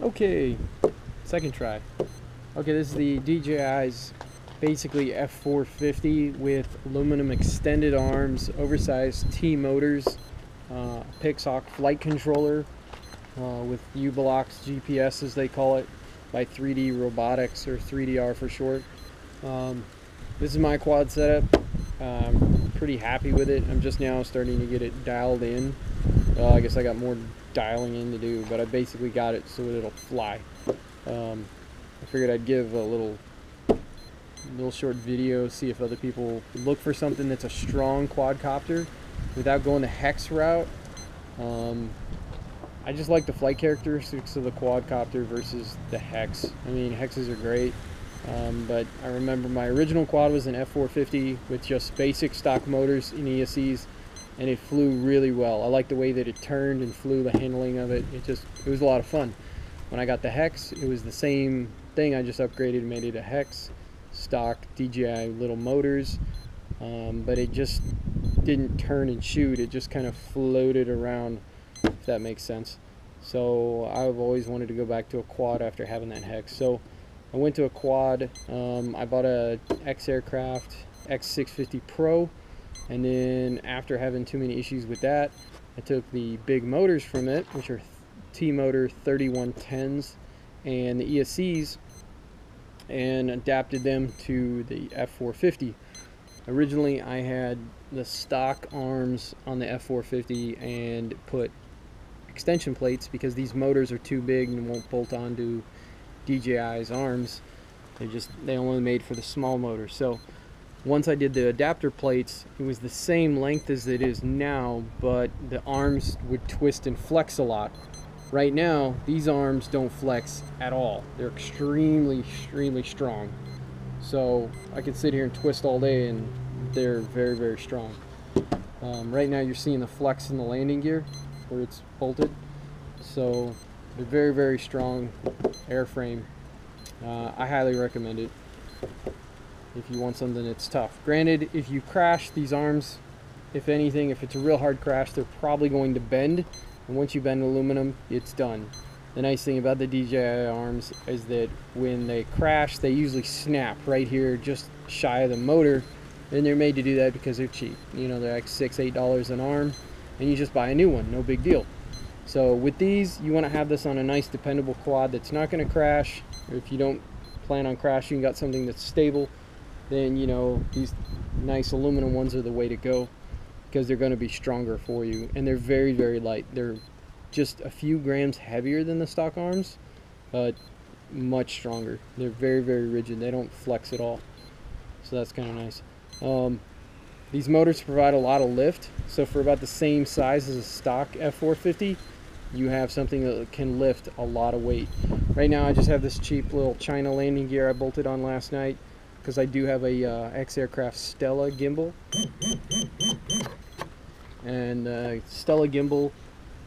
Okay, second try. Okay, this is the DJI's basically F450 with aluminum extended arms, oversized T motors, Pixhawk Flight Controller with U-blocks GPS as they call it by 3D Robotics, or 3DR for short. This is my quad setup. I'm pretty happy with it. I'm just now starting to get it dialed in. I guess I got more dialing in to do, but I basically got it so that it'll fly. I figured I'd give a little short video, see if other people look for something that's a strong quadcopter without going the hex route. I just like the flight characteristics of the quadcopter versus the hex. I mean, hexes are great, but I remember my original quad was an F450 with just basic stock motors in ESCs, and it flew really well. I liked the way that it turned and flew, the handling of it. It was a lot of fun. When I got the hex, it was the same thing. I just upgraded and made it a hex, stock DJI little motors, but it just didn't turn and shoot. It just kind of floated around, if that makes sense. So I've always wanted to go back to a quad after having that hex. So I went to a quad. I bought a X Aircraft X650 Pro, and then after having too many issues with that, I took the big motors from it, which are T-motor 3110s and the ESCs, and adapted them to the F450. Originally I had the stock arms on the F450 and put extension plates because these motors are too big and won't bolt onto DJI's arms. They only made for the small motor. So once I did the adapter plates, it was the same length as it is now, but the arms would twist and flex a lot. Right now, these arms don't flex at all. They're extremely strong. So I could sit here and twist all day and they're very strong. Right now you're seeing the flex in the landing gear where it's bolted. So they're very strong airframe. I highly recommend it if you want something that's tough. Granted, if you crash these arms, if anything, if it's a real hard crash, they're probably going to bend. And once you bend aluminum, it's done. The nice thing about the DJI arms is that when they crash, they usually snap right here just shy of the motor, and they're made to do that because they're cheap. You know, they're like $6-8 an arm, and you just buy a new one, no big deal. So with these, you want to have this on a nice dependable quad that's not going to crash, or if you don't plan on crashing, you got something that's stable, then you know these nice aluminum ones are the way to go, because they're going to be stronger for you, and they're very light. They're just a few grams heavier than the stock arms, but much stronger. They're very rigid. They don't flex at all, so that's kind of nice. These motors provide a lot of lift, so for about the same size as a stock F450, you have something that can lift a lot of weight. Right now I just have this cheap little China landing gear I bolted on last night because I do have a X Aircraft Stella gimbal, and Stella gimbal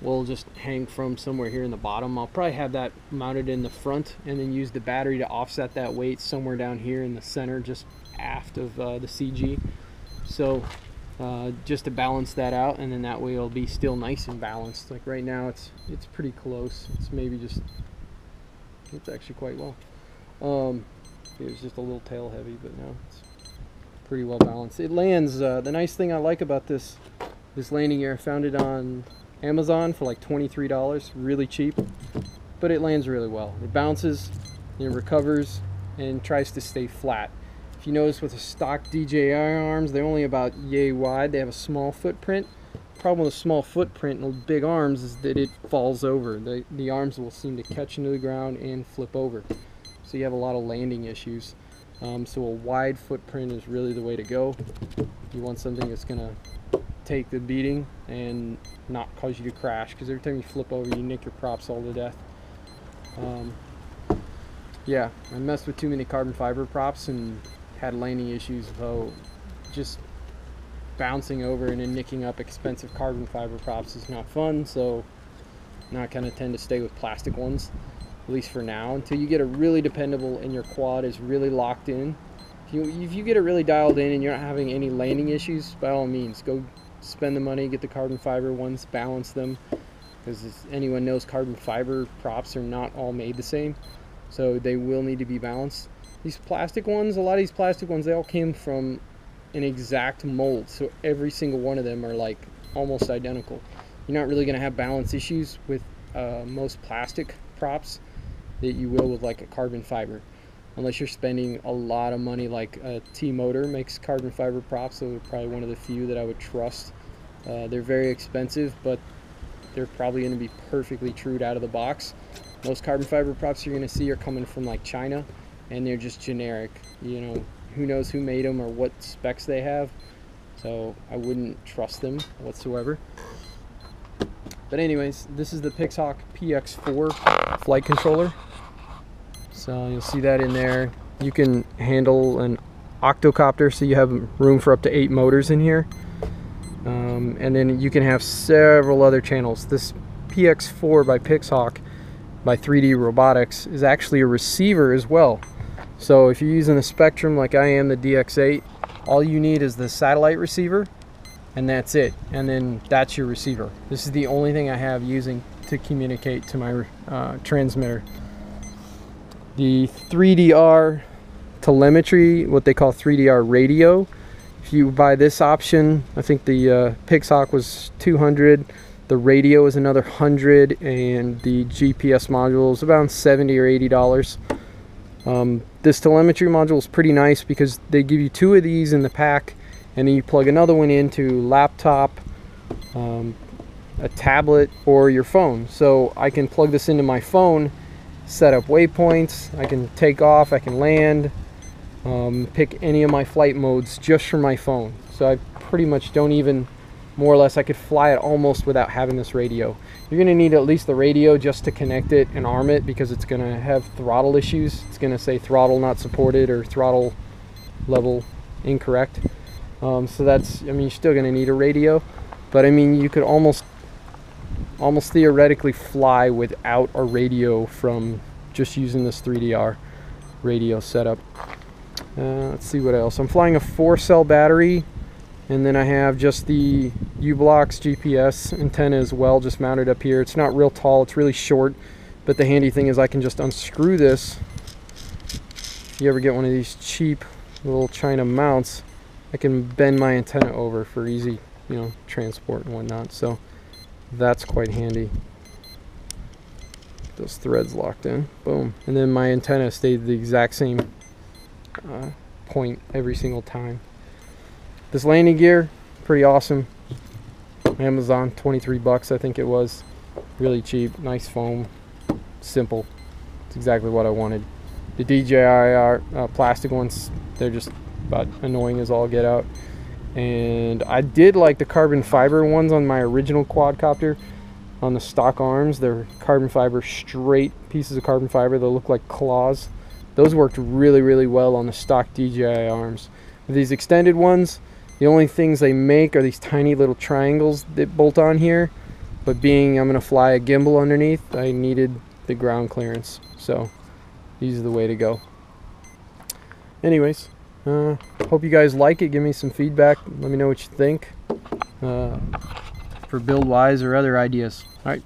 will just hang from somewhere here in the bottom. I'll probably have that mounted in the front and then use the battery to offset that weight somewhere down here in the center, just aft of the CG. So just to balance that out, and then that way it'll be still nice and balanced. Like right now it's pretty close. It's actually quite well. It was just a little tail heavy, but now it's pretty well balanced. It lands, the nice thing I like about this landing gear, I found it on Amazon for like $23, really cheap, but it lands really well. It bounces, it recovers, and tries to stay flat. If you notice with the stock DJI arms, they're only about yay wide. They have a small footprint. The problem with a small footprint and big arms is that it falls over. The arms will seem to catch into the ground and flip over. So you have a lot of landing issues. So a wide footprint is really the way to go. You want something that's going to take the beating and not cause you to crash, because every time you flip over, you nick your props all to death. Yeah, I messed with too many carbon fiber props and had landing issues, so just bouncing over and then nicking up expensive carbon fiber props is not fun. So now I kind of tend to stay with plastic ones, at least for now, until you get a really dependable and your quad is really locked in. If you get it really dialed in and you're not having any landing issues, by all means, go spend the money, get the carbon fiber ones, balance them. because as anyone knows, carbon fiber props are not all made the same, so they will need to be balanced. These plastic ones, a lot of these plastic ones, they all came from an exact mold, so every single one of them are like almost identical. You're not really going to have balance issues with most plastic props that you will with like a carbon fiber, unless you're spending a lot of money. Like T-Motor makes carbon fiber props, so they're probably one of the few that I would trust. They're very expensive, but they're probably going to be perfectly trued out of the box. Most carbon fiber props you're going to see are coming from like China, and they're just generic. You know, who knows who made them or what specs they have, so I wouldn't trust them whatsoever. But anyways, this is the Pixhawk Px4 Flight Controller. So you'll see that in there. You can handle an octocopter, so you have room for up to 8 motors in here. And then you can have several other channels. This Px4 by Pixhawk by 3D Robotics is actually a receiver as well. So if you're using the Spektrum like I am, the DX8, all you need is the satellite receiver, and that's it. And then that's your receiver. This is the only thing I have using to communicate to my transmitter. The 3DR telemetry, what they call 3DR radio, if you buy this option, I think the Pixhawk was $200, the radio is another $100, and the GPS module is about $70 or $80. This telemetry module is pretty nice because they give you 2 of these in the pack, and then you plug another one into laptop, a tablet, or your phone. So I can plug this into my phone, set up waypoints, I can take off, I can land, pick any of my flight modes just from my phone. So I pretty much don't even, more or less, I could fly it almost without having this radio. You're going to need at least the radio just to connect it and arm it, because it's going to have throttle issues. It's going to say throttle not supported or throttle level incorrect. So that's, I mean, you're still going to need a radio, but I mean, you could almost theoretically fly without a radio from just using this 3DR radio setup. Let's see what else. I'm flying a 4-cell battery, and then I have just the U-Blox GPS antenna as well, just mounted up here. It's not real tall, it's really short, but the handy thing is I can just unscrew this. If you ever get one of these cheap little China mounts, I can bend my antenna over for easy, you know, transport and whatnot. So that's quite handy. Those threads locked in, boom, and then my antenna stayed the exact same point every single time. This landing gear, pretty awesome. Amazon, 23 bucks I think it was. Really cheap, nice foam, simple. It's exactly what I wanted. The DJI plastic ones, they're just about annoying as all get out. And I did like the carbon fiber ones on my original quadcopter. On the stock arms, they're carbon fiber, straight pieces of carbon fiber that look like claws. Those worked really, really well on the stock DJI arms. With these extended ones, the only things they make are these tiny little triangles that bolt on here. But being I'm going to fly a gimbal underneath, I needed the ground clearance. So these are the way to go. Anyways, hope you guys like it. Give me some feedback. Let me know what you think for build wise or other ideas. All right.